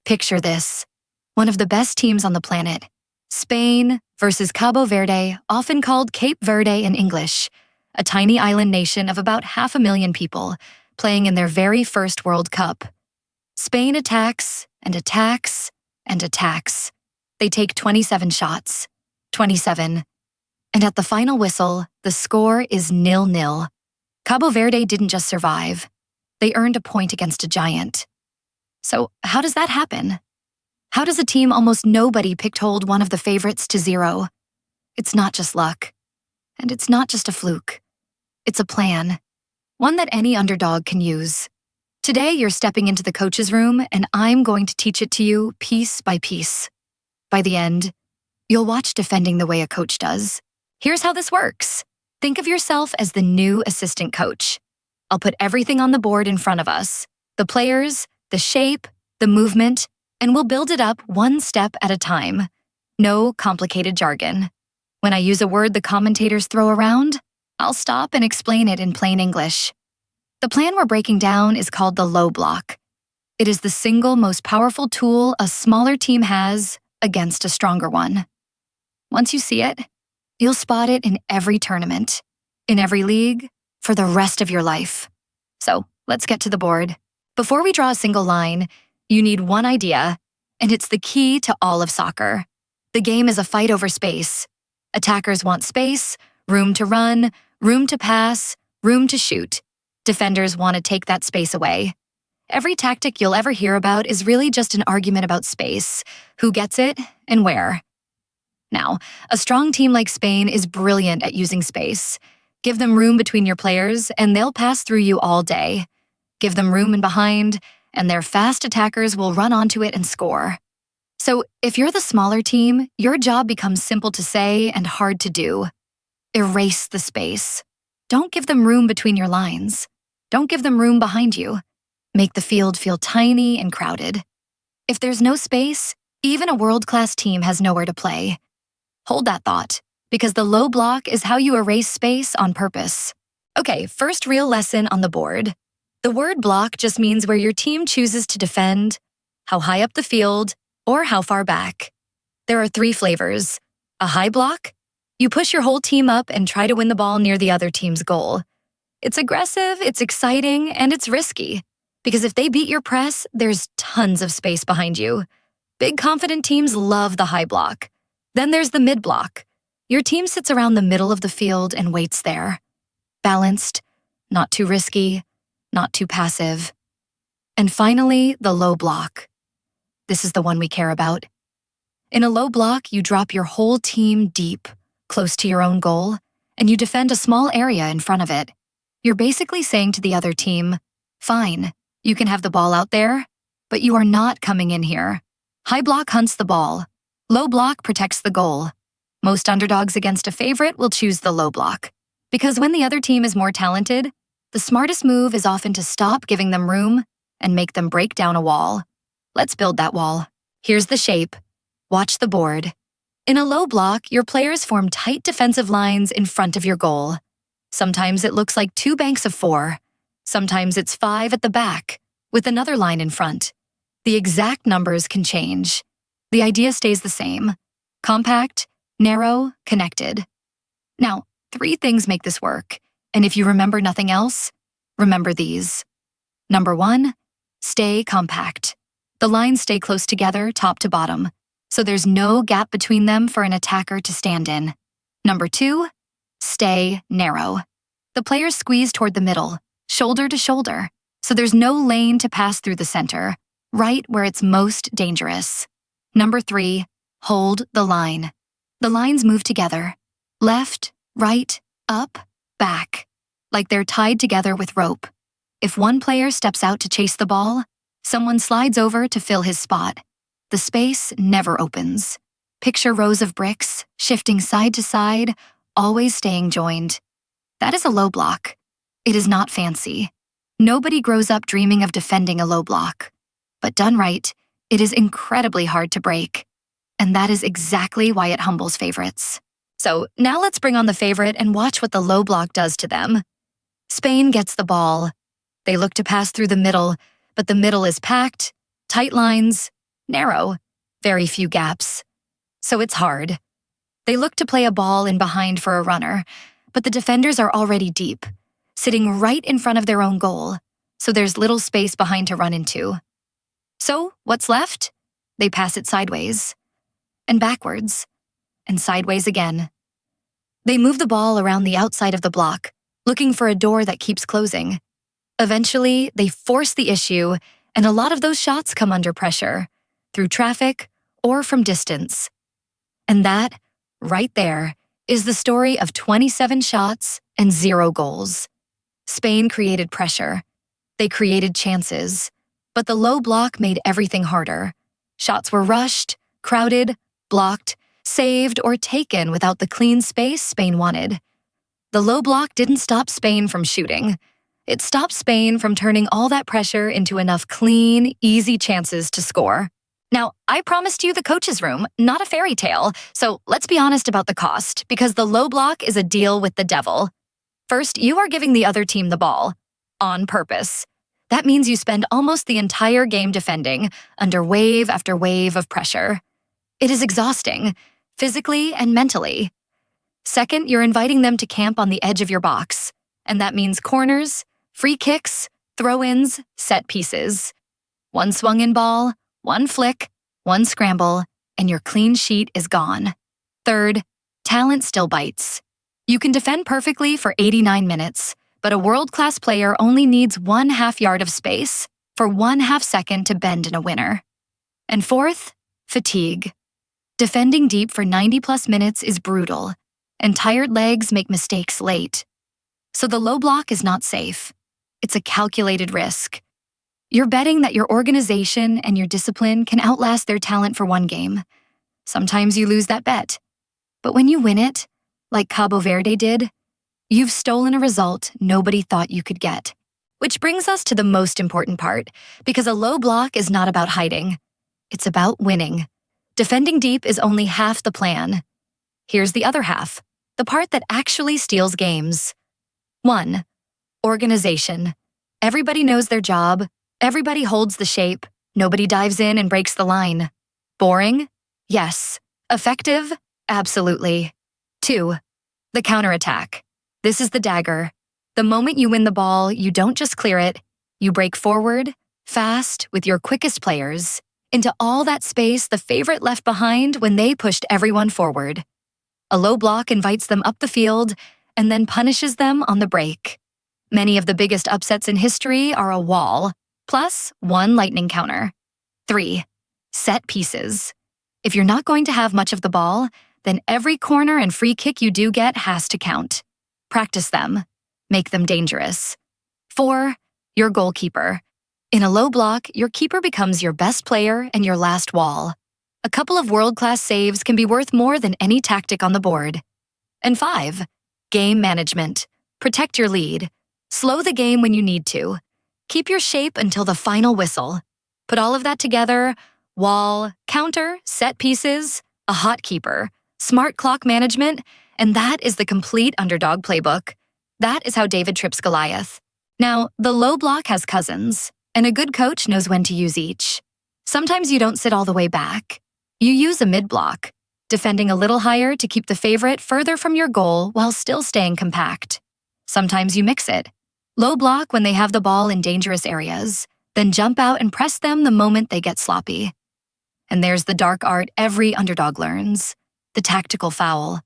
Picture this. One of the best teams on the planet. Spain versus Cabo Verde, often called Cape Verde in English, a tiny island nation of about 500,000 people, playing in their very first World Cup. Spain attacks and attacks and attacks. They take 27 shots. 27. And at the final whistle, the score is 0-0. Cabo Verde didn't just survive. They earned a point against a giant. So how does that happen? How does a team almost nobody picked hold one of the favorites to 0? It's not just luck. And it's not just a fluke. It's a plan. One that any underdog can use. Today, you're stepping into the coach's room, and I'm going to teach it to you piece by piece. By the end, you'll watch defending the way a coach does. Here's how this works. Think of yourself as the new assistant coach. I'll put everything on the board in front of us. The players, the shape, the movement, and we'll build it up one step at a time. No complicated jargon. When I use a word the commentators throw around, I'll stop and explain it in plain English. The plan we're breaking down is called the low block. It is the single most powerful tool a smaller team has against a stronger one. Once you see it, you'll spot it in every tournament, in every league, for the rest of your life. So let's get to the board. Before we draw a single line, you need one idea, and it's the key to all of soccer. The game is a fight over space. Attackers want space, room to run, room to pass, room to shoot. Defenders want to take that space away. Every tactic you'll ever hear about is really just an argument about space, who gets it, and where. Now, a strong team like Spain is brilliant at using space. Give them room between your players, and they'll pass through you all day. Give them room in behind, and their fast attackers will run onto it and score. So, if you're the smaller team, your job becomes simple to say and hard to do. Erase the space. Don't give them room between your lines. Don't give them room behind you. Make the field feel tiny and crowded. If there's no space, even a world-class team has nowhere to play. Hold that thought, because the low block is how you erase space on purpose. Okay, first real lesson on the board. The word block just means where your team chooses to defend, how high up the field, or how far back. There are 3 flavors. A high block. You push your whole team up and try to win the ball near the other team's goal. It's aggressive, it's exciting, and it's risky. Because if they beat your press, there's tons of space behind you. Big confident teams love the high block. Then there's the mid block. Your team sits around the middle of the field and waits there. Balanced, not too risky, not too passive. And finally, the low block. This is the one we care about. In a low block, you drop your whole team deep, close to your own goal, and you defend a small area in front of it. You're basically saying to the other team, fine, you can have the ball out there, but you are not coming in here. High block hunts the ball. Low block protects the goal. Most underdogs against a favorite will choose the low block. Because when the other team is more talented, the smartest move is often to stop giving them room and make them break down a wall. Let's build that wall. Here's the shape. Watch the board. In a low block, your players form tight defensive lines in front of your goal. Sometimes it looks like 2 banks of 4. Sometimes it's 5 at the back, with another line in front. The exact numbers can change. The idea stays the same. Compact, narrow, connected. Now, 3 things make this work, and if you remember nothing else, remember these. Number 1, stay compact. The lines stay close together, top to bottom, so there's no gap between them for an attacker to stand in. Number 2, stay narrow. The players squeeze toward the middle, shoulder to shoulder, so there's no lane to pass through the center, right where it's most dangerous. Number 3, hold the line. The lines move together, left, right, up, back, like they're tied together with rope. If one player steps out to chase the ball, someone slides over to fill his spot. The space never opens. Picture rows of bricks, shifting side to side, always staying joined. That is a low block. It is not fancy. Nobody grows up dreaming of defending a low block. But done right, it is incredibly hard to break. And that is exactly why it humbles favorites. So now let's bring on the favorite and watch what the low block does to them. Spain gets the ball. They look to pass through the middle, but the middle is packed, tight lines, narrow, very few gaps. So it's hard. They look to play a ball in behind for a runner, but the defenders are already deep, sitting right in front of their own goal, so there's little space behind to run into. So what's left? They pass it sideways, and backwards, and sideways again. They move the ball around the outside of the block, looking for a door that keeps closing. Eventually, they force the issue, and a lot of those shots come under pressure, through traffic or from distance. And that, right there, is the story of 27 shots and 0 goals. Spain created pressure. They created chances. But the low block made everything harder. Shots were rushed, crowded, blocked, saved, or taken without the clean space Spain wanted. The low block didn't stop Spain from shooting. It stopped Spain from turning all that pressure into enough clean, easy chances to score. Now, I promised you the coach's room, not a fairy tale, so let's be honest about the cost, because the low block is a deal with the devil. First, you are giving the other team the ball, on purpose. That means you spend almost the entire game defending, under wave after wave of pressure. It is exhausting, physically and mentally. Second, you're inviting them to camp on the edge of your box, and that means corners, free kicks, throw-ins, set pieces. One swung-in ball, one flick, one scramble, and your clean sheet is gone. Third, talent still bites. You can defend perfectly for 89 minutes, but a world-class player only needs 1/2 yard of space for 1/2 second to bend in a winner. And fourth, fatigue. Defending deep for 90-plus minutes is brutal, and tired legs make mistakes late. So the low block is not safe. It's a calculated risk. You're betting that your organization and your discipline can outlast their talent for one game. Sometimes you lose that bet. But when you win it, like Cabo Verde did, you've stolen a result nobody thought you could get. Which brings us to the most important part, because a low block is not about hiding. It's about winning. Defending deep is only half the plan. Here's the other half, the part that actually steals games. 1. Organization. Everybody knows their job. Everybody holds the shape. Nobody dives in and breaks the line. Boring? Yes. Effective? Absolutely. 2. The counterattack. This is the dagger. The moment you win the ball, you don't just clear it. You break forward, fast, with your quickest players, into all that space the favorite left behind when they pushed everyone forward. A low block invites them up the field and then punishes them on the break. Many of the biggest upsets in history are a wall, plus one lightning counter. 3. Set pieces. If you're not going to have much of the ball, then every corner and free kick you do get has to count. Practice them. Make them dangerous. 4. Your goalkeeper. In a low block, your keeper becomes your best player and your last wall. A couple of world-class saves can be worth more than any tactic on the board. And 5. Game management. Protect your lead. Slow the game when you need to. Keep your shape until the final whistle. Put all of that together: wall, counter, set pieces, a hot keeper, smart clock management, and that is the complete underdog playbook. That is how David trips Goliath. Now, the low block has cousins, and a good coach knows when to use each. Sometimes you don't sit all the way back. You use a mid-block, defending a little higher to keep the favorite further from your goal while still staying compact. Sometimes you mix it. Low block when they have the ball in dangerous areas, then jump out and press them the moment they get sloppy. And there's the dark art every underdog learns, the tactical foul.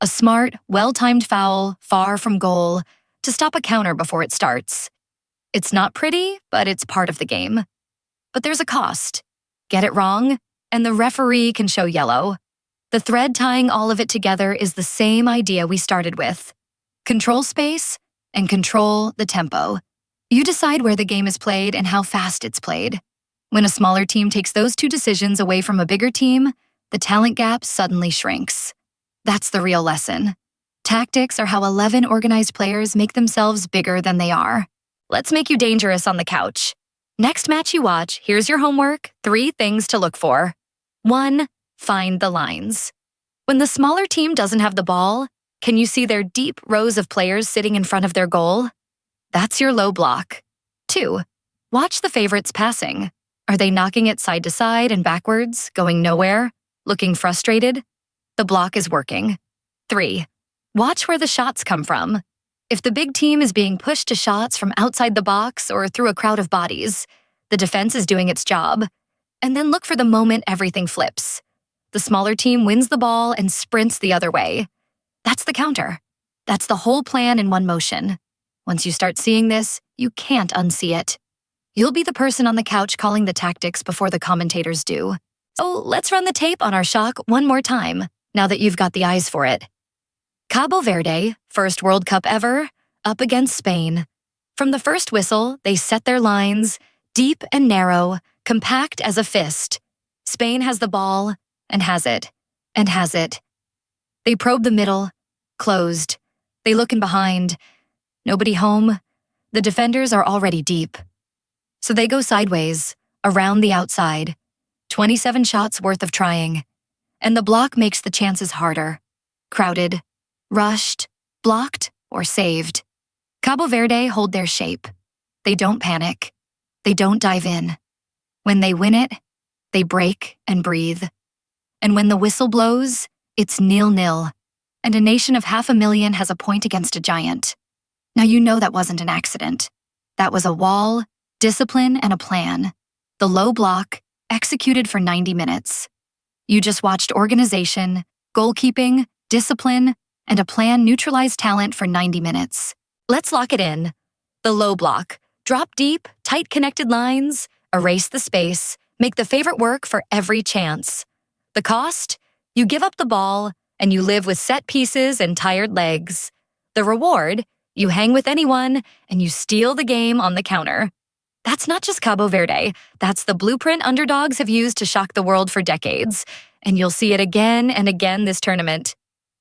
A smart, well-timed foul, far from goal, to stop a counter before it starts. It's not pretty, but it's part of the game. But there's a cost. Get it wrong, and the referee can show yellow. The thread tying all of it together is the same idea we started with. Control space and control the tempo. You decide where the game is played and how fast it's played. When a smaller team takes those two decisions away from a bigger team, the talent gap suddenly shrinks. That's the real lesson. Tactics are how 11 organized players make themselves bigger than they are. Let's make you dangerous on the couch. Next match you watch, here's your homework: 3 things to look for. 1. Find the lines. When the smaller team doesn't have the ball, can you see their deep rows of players sitting in front of their goal? That's your low block. 2. Watch the favorites passing. Are they knocking it side to side and backwards, going nowhere, looking frustrated? The block is working. 3. Watch where the shots come from. If the big team is being pushed to shots from outside the box or through a crowd of bodies, the defense is doing its job. And then look for the moment everything flips. The smaller team wins the ball and sprints the other way. That's the counter. That's the whole plan in one motion. Once you start seeing this, you can't unsee it. You'll be the person on the couch calling the tactics before the commentators do. So let's run the tape on our shock one more time, now that you've got the eyes for it. Cabo Verde, first World Cup ever, up against Spain. From the first whistle, they set their lines, deep and narrow, compact as a fist. Spain has the ball, and has it, and has it. They probe the middle, closed. They look in behind. Nobody home. The defenders are already deep. So they go sideways, around the outside. 27 shots worth of trying. And the block makes the chances harder. Crowded, rushed, blocked, or saved. Cabo Verde hold their shape. They don't panic. They don't dive in. When they win it, they break and breathe. And when the whistle blows, it's 0-0. And a nation of 500,000 has a point against a giant. Now you know that wasn't an accident. That was a wall, discipline, and a plan. The low block, executed for 90 minutes. You just watched organization, goalkeeping, discipline, and a plan neutralize talent for 90 minutes. Let's lock it in. The low block. Drop deep, tight connected lines, erase the space, make the favorite work for every chance. The cost? You give up the ball, and you live with set pieces and tired legs. The reward? You hang with anyone, and you steal the game on the counter. That's not just Cabo Verde. That's the blueprint underdogs have used to shock the world for decades. And you'll see it again and again this tournament.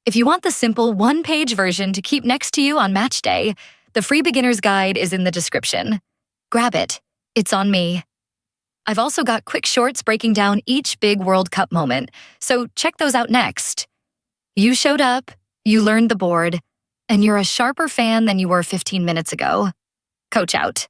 If you want the simple one-page version to keep next to you on match day, the free beginner's guide is in the description. Grab it. It's on me. I've also got quick shorts breaking down each big World Cup moment, so check those out next. You showed up, you learned the board, and you're a sharper fan than you were 15 minutes ago. Coach out.